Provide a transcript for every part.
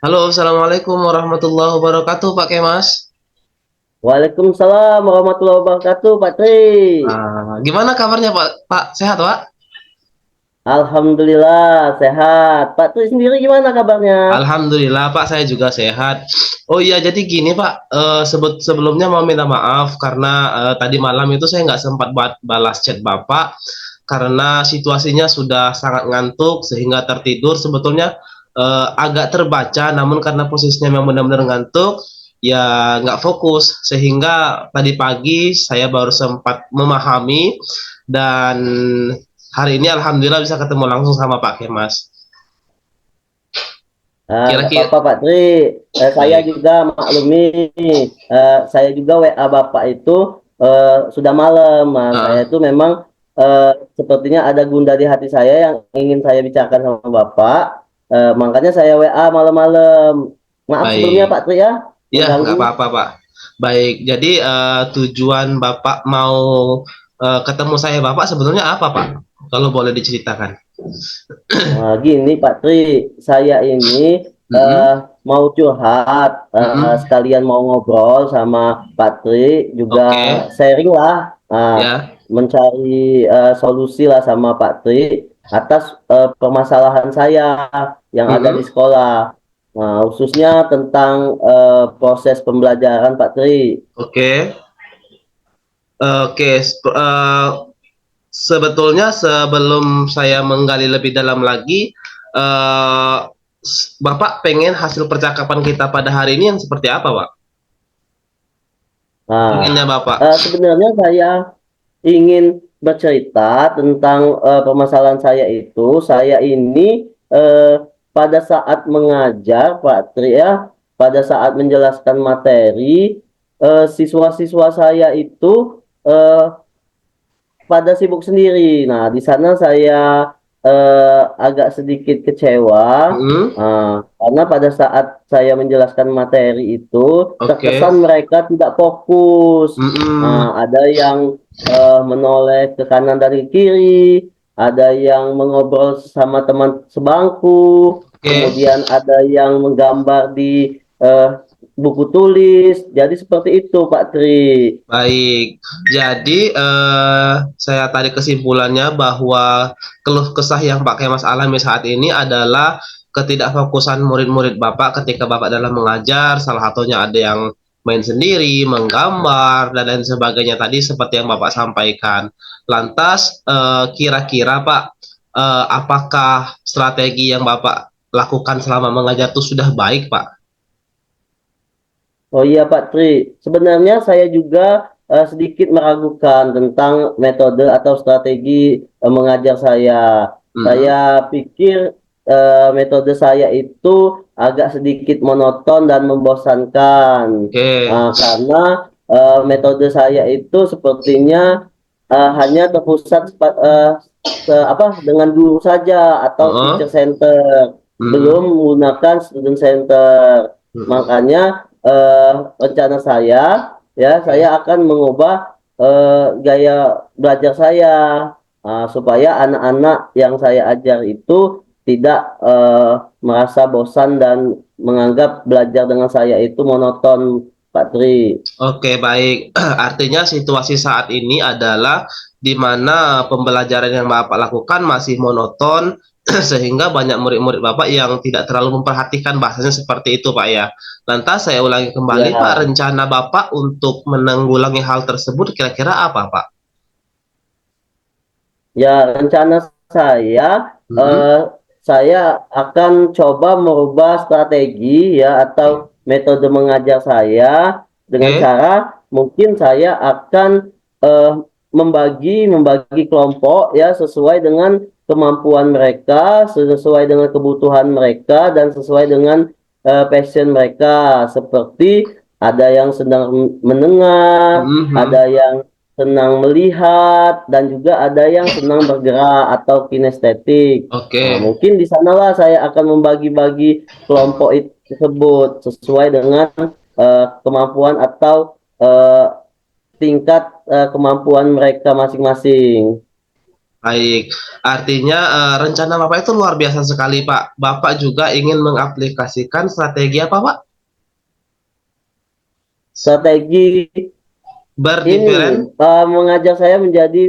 Halo, Assalamualaikum warahmatullahi wabarakatuh, Pak Kemas. Waalaikumsalam warahmatullahi wabarakatuh, Pak Tri. Gimana kabarnya, Pak? Pak, sehat, Pak? Alhamdulillah sehat. Pak Tri sendiri gimana kabarnya? Alhamdulillah, Pak, saya juga sehat. Oh iya, jadi gini, Pak. Sebelumnya mau minta maaf karena tadi malam itu saya nggak sempat balas chat Bapak karena situasinya sudah sangat ngantuk sehingga tertidur. Sebetulnya agak terbaca, namun karena posisinya memang benar-benar ngantuk, ya nggak fokus sehingga tadi pagi saya baru sempat memahami dan hari ini alhamdulillah bisa ketemu langsung sama Pak Kemas. Nggak Kira-kira apa-apa, Pak Tri. Saya baik. juga maklumi. Saya juga WA Bapak itu sudah malam. Nah, saya Ah, itu memang sepertinya ada gundah di hati saya yang ingin saya bicarakan sama Bapak. Makanya saya WA malam-malam. Maaf sebelumnya, baik. Pak Tri ya, Ya, nggak mengganggu. apa-apa, Pak. Baik, jadi tujuan Bapak mau ketemu saya Bapak sebetulnya apa, Pak? Kalau boleh diceritakan. Nah, gini Pak Tri, saya ini eh, Mm-mm, mau curhat, mm-mm. sekalian mau ngobrol sama Pak Tri, juga Oke, sharing lah, ya. mencari solusi lah sama Pak Tri atas permasalahan saya yang ada di Mm-mm. sekolah. Nah, khususnya tentang proses pembelajaran Pak Tri. Oke, oke. Sebetulnya sebelum saya menggali lebih dalam lagi, eh, Bapak pengen hasil percakapan kita pada hari ini yang seperti apa, Pak? Nah, Inginnya Bapak. sebenarnya saya ingin bercerita tentang permasalahan saya itu. Saya ini pada saat mengajar, Pak Tri ya, pada saat menjelaskan materi, siswa-siswa saya itu eh, pada sibuk sendiri. Nah, di sana saya agak sedikit kecewa Mm-mm. karena pada saat saya menjelaskan materi itu Oke. terkesan mereka tidak fokus. Mm-mm. Nah, ada yang menoleh ke kanan dan ke kiri, ada yang mengobrol sama teman sebangku, Oke. kemudian ada yang menggambar di buku tulis. Jadi seperti itu, Pak Tri. Baik, jadi saya tarik kesimpulannya bahwa keluh kesah yang Pak Kemas alami saat ini adalah ketidakfokusan murid-murid Bapak ketika Bapak dalam mengajar. Salah satunya ada yang main sendiri, menggambar, dan lain sebagainya tadi seperti yang Bapak sampaikan. Lantas, kira-kira Pak, apakah strategi yang Bapak lakukan selama mengajar itu sudah baik, Pak? Oh iya Pak Tri, sebenarnya saya juga sedikit meragukan tentang metode atau strategi mengajar saya. Saya Mm-mm. pikir metode saya itu agak sedikit monoton dan membosankan. Oke. Karena metode saya itu sepertinya hanya terpusat dengan guru saja atau Heeh. teacher center, belum Mm-mm. menggunakan student center. Mm-mm. Makanya rencana saya ya saya Oke. akan mengubah gaya belajar saya supaya anak-anak yang saya ajar itu tidak merasa bosan dan menganggap belajar dengan saya itu monoton, Pak Tri. Oke, baik. Artinya situasi saat ini adalah di mana pembelajaran yang Bapak lakukan masih monoton, sehingga banyak murid-murid Bapak yang tidak terlalu memperhatikan bahasanya seperti itu, Pak ya. Lantas saya ulangi kembali, Pak, Ya, rencana Bapak untuk menanggulangi hal tersebut kira-kira apa, Pak? ya rencana saya Mm-mm. eh, saya akan coba merubah strategi ya atau metode mengajar saya dengan Oke, cara mungkin saya akan eh, membagi membagi kelompok ya sesuai dengan kemampuan mereka, sesuai dengan kebutuhan mereka dan sesuai dengan passion mereka. Seperti ada yang sedang mendengar, ada Mhm. yang senang melihat dan juga ada yang senang bergerak atau kinestetik. Nah, Oke. mungkin di sanalah saya akan membagi-bagi kelompok itu tersebut sesuai dengan kemampuan atau tingkat kemampuan mereka masing-masing. Baik, artinya rencana Bapak itu luar biasa sekali, Pak. Bapak juga ingin mengaplikasikan strategi apa, Pak? Strategi Berdiferen? ini mengajak saya menjadi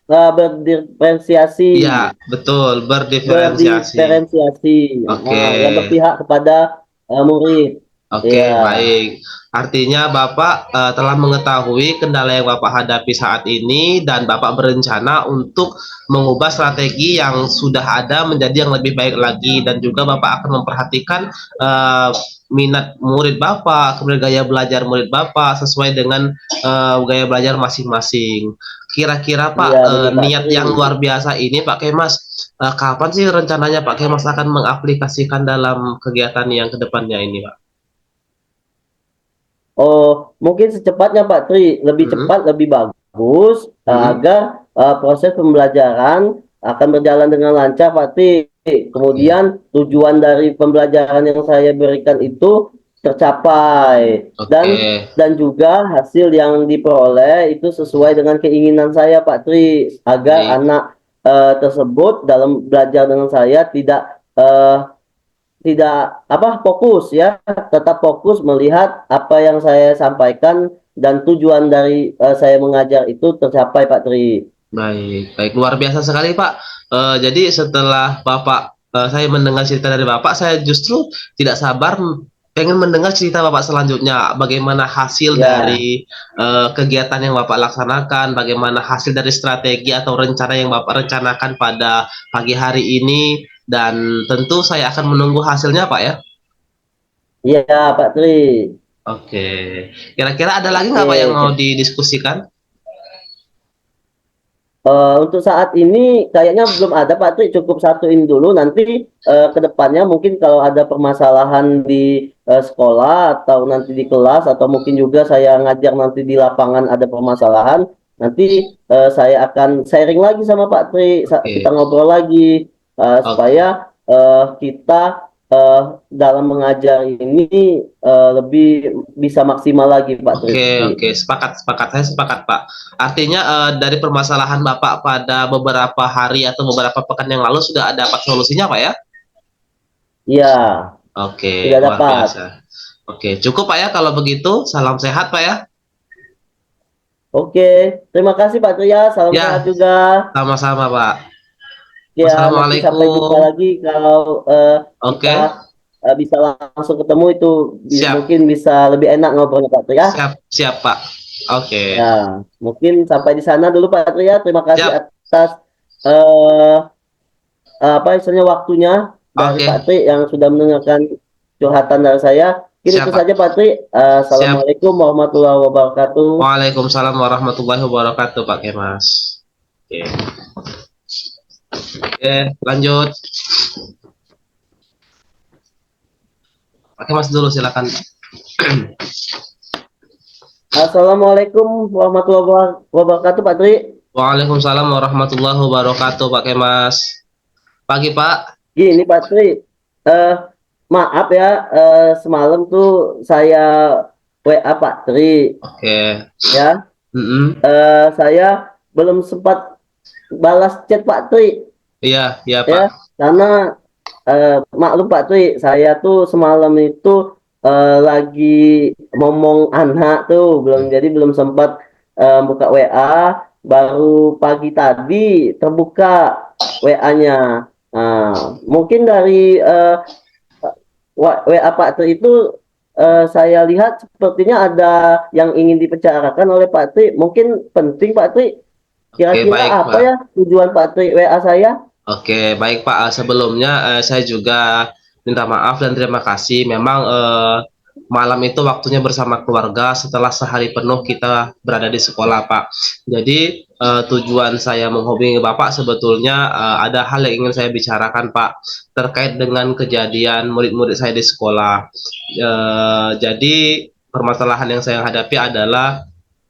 berdiferensiasi, Ya, betul, berdiferensiasi. berdiferensiasi, Oke. yang berpihak kepada murid. Oke, Ya, baik. Artinya Bapak telah mengetahui kendala yang Bapak hadapi saat ini dan Bapak berencana untuk mengubah strategi yang sudah ada menjadi yang lebih baik lagi dan juga Bapak akan memperhatikan eh, minat murid Bapak, kemudian gaya belajar murid Bapak sesuai dengan gaya belajar masing-masing. Kira-kira Pak, iya betul Pak niat Tri. yang luar biasa ini Pak Kemas, kapan sih rencananya Pak Kemas akan mengaplikasikan dalam kegiatan yang kedepannya ini, Pak? Oh, mungkin secepatnya Pak Tri, lebih Mhm, cepat, lebih bagus, mhm. agar proses pembelajaran akan berjalan dengan lancar Pak Tri. Oke, Kemudian tujuan dari pembelajaran yang saya berikan itu tercapai, oke, dan juga hasil yang diperoleh itu sesuai dengan keinginan saya Pak Tri, agar baik. anak tersebut dalam belajar dengan saya tidak apa fokus ya, tetap fokus melihat apa yang saya sampaikan dan tujuan dari saya mengajar itu tercapai Pak Tri. Baik, baik, luar biasa sekali Pak. Jadi setelah Bapak, saya mendengar cerita dari Bapak, saya justru tidak sabar pengen mendengar cerita Bapak selanjutnya. Bagaimana hasil Ya, dari kegiatan yang Bapak laksanakan, bagaimana hasil dari strategi atau rencana yang Bapak rencanakan pada pagi hari ini, dan tentu saya akan menunggu hasilnya Pak ya. iya Pak Tri. Oke, kira-kira ada lagi nggak Pak yang mau Oke. didiskusikan? Untuk saat ini kayaknya belum ada Pak Tri, cukup satuin dulu, nanti ke depannya mungkin kalau ada permasalahan di sekolah atau nanti di kelas atau mungkin juga saya ngajar nanti di lapangan ada permasalahan, nanti saya akan sharing lagi sama Pak Tri, kita Oke, ngobrol lagi oke. supaya kita dalam mengajar ini lebih bisa maksimal lagi Pak Tri. Oke, oke, sepakat, sepakat. Saya sepakat, Pak. Artinya dari permasalahan Bapak pada beberapa hari atau beberapa pekan yang lalu sudah ada dapat solusinya, Pak ya? Iya, Oke, sudah luar dapat. biasa. Oke, cukup Pak ya kalau begitu. Salam sehat, Pak ya. Oke, terima kasih Pak Tria. Salam sehat Ya, juga. sama-sama, Pak. Ya, nanti sampai jumpa Wassalamualaikum. lagi kalau kita Oke, bisa langsung ketemu itu siap, mungkin bisa lebih enak ngobrolnya Pak Tria. siap, siap, Pak. Oke, Ya, mungkin sampai di sana dulu Pak Tria. Terima kasih siap. atas eh, apa istilahnya waktunya dari Oke, Pak Tri yang sudah mendengarkan curhatan dari saya. Mungkin siap, itu Pak. saja Pak Tri. Siap. Assalamualaikum warahmatullahi wabarakatuh. Waalaikumsalam warahmatullahi wabarakatuh, Pak Kemas. Oke, oke, lanjut. Pak Kemas dulu, silakan. Assalamualaikum warahmatullahi wabarakatuh Pak Tri. Waalaikumsalam warahmatullahi wabarakatuh, Pak Kemas. Pagi, Pak. Gini Pak Tri, eh, maaf ya, semalam tuh saya WA Pak Tri Oke. ya, Mm-mm. saya belum sempat balas chat Pak Tri Iya, iya, Pak. ya, karena maklum Pak Tri, saya tuh semalam itu lagi ngomong anak tuh, belum sempat buka WA, baru pagi tadi terbuka WA-nya. Nah, mungkin dari WA Pak Tri itu saya lihat sepertinya ada yang ingin dibicarakan oleh Pak Tri. Mungkin penting Pak Tri. Oke, Kira-kira baik, apa Pak. ya tujuan Pak Tri WA saya? Oke, baik Pak. Sebelumnya saya juga minta maaf dan terima kasih. Memang malam itu waktunya bersama keluarga setelah sehari penuh kita berada di sekolah, Pak. Jadi tujuan saya menghubungi Bapak sebetulnya ada hal yang ingin saya bicarakan, Pak, terkait dengan kejadian murid-murid saya di sekolah. Jadi permasalahan yang saya hadapi adalah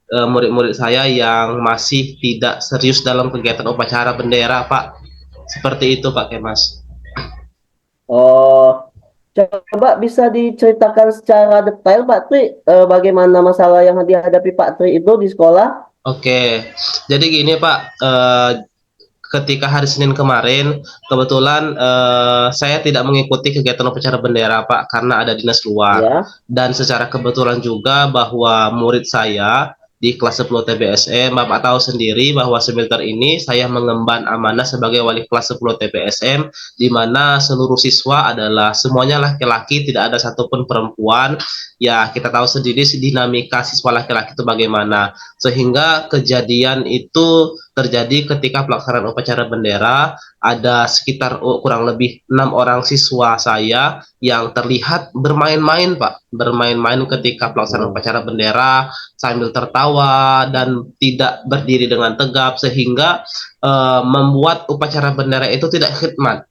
murid-murid saya yang masih tidak serius dalam kegiatan upacara bendera, Pak. Seperti itu Pak Kemas. Oh, coba bisa diceritakan secara detail Pak Tri, bagaimana masalah yang dihadapi Pak Tri itu di sekolah? Oke, jadi gini Pak, ketika hari Senin kemarin kebetulan saya tidak mengikuti kegiatan upacara bendera Pak karena ada dinas luar, Ya. dan secara kebetulan juga bahwa murid saya di kelas 10 TBSM, Bapak tahu sendiri bahwa semester ini saya mengemban amanah sebagai wali kelas 10 TBSM, di mana seluruh siswa adalah semuanya laki-laki, tidak ada satupun perempuan. Ya, kita tahu sendiri dinamika siswa laki-laki itu bagaimana, sehingga kejadian itu terjadi ketika pelaksanaan upacara bendera. Ada sekitar kurang lebih 6 orang siswa saya yang terlihat bermain-main Pak, bermain-main ketika pelaksanaan Oh. upacara bendera sambil tertawa dan tidak berdiri dengan tegap, sehingga membuat upacara bendera itu tidak khidmat.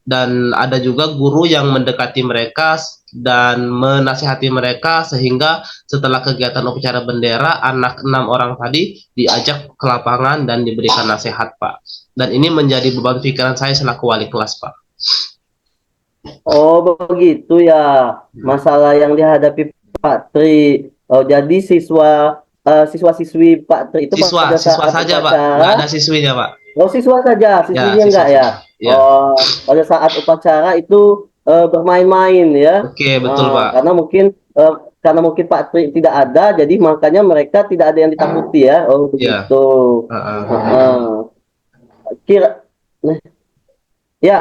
Dan ada juga guru yang mendekati mereka dan menasihati mereka, sehingga setelah kegiatan upacara bendera anak 6 orang tadi diajak ke lapangan dan diberikan nasihat Pak, dan ini menjadi beban pikiran saya selaku wali kelas Pak. Oh, begitu ya. Masalah yang dihadapi Pak Tri. Oh, jadi siswa-siswi Pak Tri itu Siswa pada siswa saat saja Pak, nggak ada upacara, siswinya Pak. oh siswa saja, Ya, siswinya siswa enggak ya? saja ya. Oh, pada saat upacara itu bermain-main ya. Oke, betul Pak. Karena mungkin eh, karena mungkin Pak Tri tidak ada, jadi makanya mereka tidak ada yang ditakuti ya. Oh, Ya. begitu. Heeh. Kira, ya,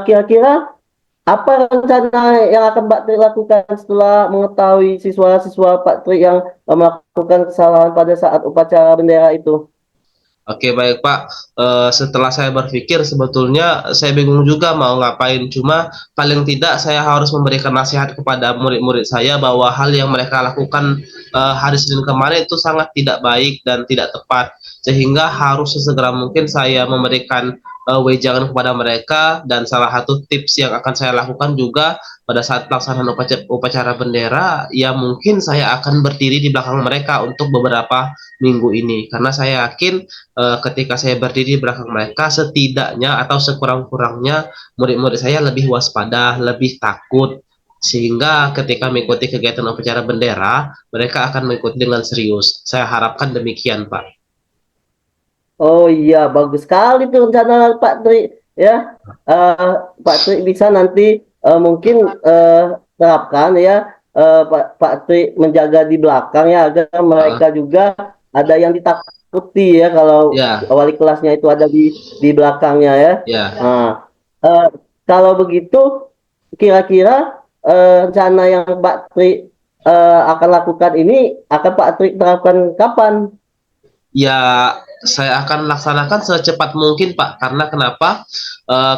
kira-kira apa rencana yang akan Pak Tri lakukan setelah mengetahui siswa-siswa Pak Tri yang melakukan kesalahan pada saat upacara bendera itu? Oke, baik Pak. Setelah saya berpikir, sebetulnya saya bingung juga mau ngapain. Cuma paling tidak saya harus memberikan nasihat kepada murid-murid saya bahwa hal yang mereka lakukan hari Senin kemarin itu sangat tidak baik dan tidak tepat. Sehingga harus sesegera mungkin saya memberikan wejangan kepada mereka, dan salah satu tips yang akan saya lakukan juga pada saat pelaksanaan upacara bendera, ya mungkin saya akan berdiri di belakang mereka untuk beberapa minggu ini, karena saya yakin ketika saya berdiri di belakang mereka, setidaknya atau sekurang-kurangnya murid-murid saya lebih waspada, lebih takut, sehingga ketika mengikuti kegiatan upacara bendera, mereka akan mengikuti dengan serius. Saya harapkan demikian, Pak. Oh iya, bagus sekali tuh rencana Pak Tri ya. Eh, Pak Tri bisa nanti mungkin terapkan ya, Pak Tri menjaga di belakang ya agar Uh, mereka juga ada yang ditakuti ya kalau ya, wali kelasnya itu ada di belakangnya ya. ya. Nah, eh, kalau begitu kira-kira rencana yang Pak Tri akan lakukan ini akan Pak Tri terapkan kapan? Ya, saya akan laksanakan secepat mungkin, Pak. Karena kenapa?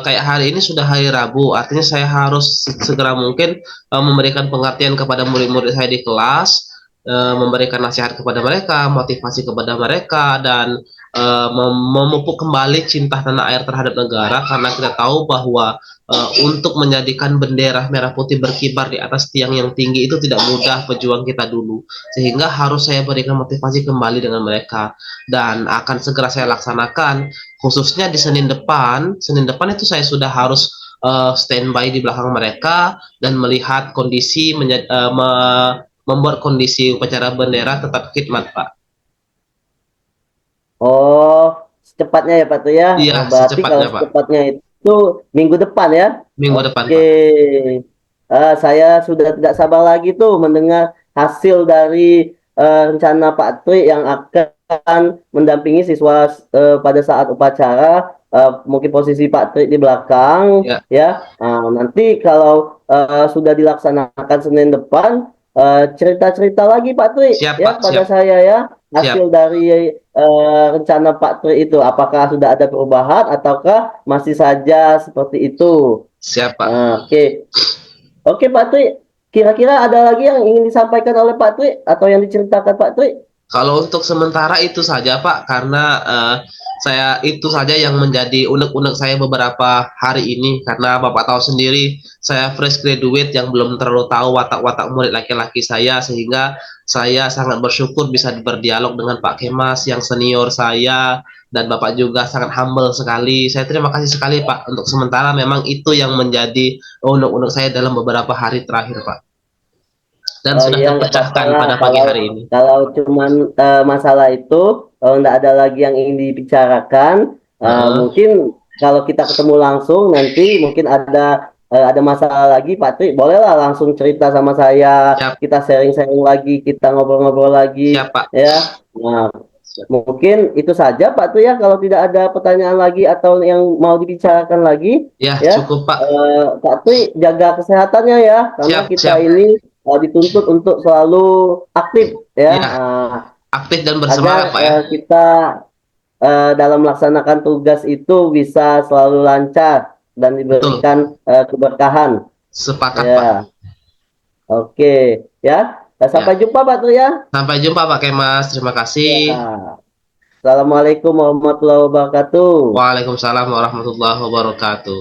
Kayak hari ini sudah hari Rabu, artinya saya harus segera mungkin memberikan pengertian kepada murid-murid saya di kelas, memberikan nasihat kepada mereka, motivasi kepada mereka, dan memupuk kembali cinta tanah air terhadap negara. Karena kita tahu bahwa untuk menjadikan bendera merah putih berkibar di atas tiang yang tinggi itu tidak mudah, pejuang kita dulu. Sehingga harus saya berikan motivasi kembali dengan mereka, dan akan segera saya laksanakan, khususnya di Senin depan itu saya sudah harus standby di belakang mereka dan melihat kondisi membuat kondisi upacara bendera tetap khidmat Pak. Oh, secepatnya ya Pak tuh ya. Iya, Berarti kalau secepatnya Pak, secepatnya itu minggu depan ya. minggu depan Oke. Pak. Saya sudah tidak sabar lagi tuh mendengar hasil dari rencana Pak Tri yang akan mendampingi siswa pada saat upacara. Mungkin posisi Pak Tri di belakang Ya, ya. Nanti kalau sudah dilaksanakan Senin depan, cerita-cerita lagi Pak Tri siap ya Pak, pada siap, saya ya, siap, hasil dari rencana Pak Tri itu apakah sudah ada perubahan ataukah masih saja seperti itu. siap Pak. Oke. Oke Pak Tri, kira-kira ada lagi yang ingin disampaikan oleh Pak Tri atau yang diceritakan Pak Tri? Kalau untuk sementara itu saja Pak, karena saya itu saja yang menjadi unek-unek saya beberapa hari ini, karena Bapak tahu sendiri saya fresh graduate yang belum terlalu tahu watak-watak murid laki-laki saya, sehingga saya sangat bersyukur bisa berdialog dengan Pak Kemas yang senior saya, dan Bapak juga sangat humble sekali. Saya terima kasih sekali Pak. Untuk sementara memang itu yang menjadi unek-unek saya dalam beberapa hari terakhir Pak, dan Oh sudah iya nggak apa-apa terpecahkan lah pada pagi kalau hari ini. kalau cuman masalah itu, kalau nggak ada lagi yang ingin dibicarakan, Heeh. Mungkin kalau kita ketemu langsung nanti mungkin ada masalah lagi, Pak Tri, bolehlah langsung cerita sama saya, Siap, kita sharing-sharing lagi, kita ngobrol-ngobrol lagi, siap Pak. ya. Nah, Siap. mungkin itu saja Pak Tri ya, kalau tidak ada pertanyaan lagi atau yang mau dibicarakan lagi, Ya, ya. cukup Pak. Pak Tri jaga kesehatannya ya, karena Siap, kita siap. ini dituntut untuk selalu aktif ya, Ya, aktif dan agar bersemangat Pak ya. kita dalam melaksanakan tugas itu bisa selalu lancar dan Betul. diberikan keberkahan. Sepakat Pak. Ya, oke, ya. Sampai Ya. jumpa Pak Tri ya. Sampai jumpa Pak Kemas. Terima kasih. Ya. Assalamualaikum warahmatullahi wabarakatuh. Waalaikumsalam warahmatullahi wabarakatuh.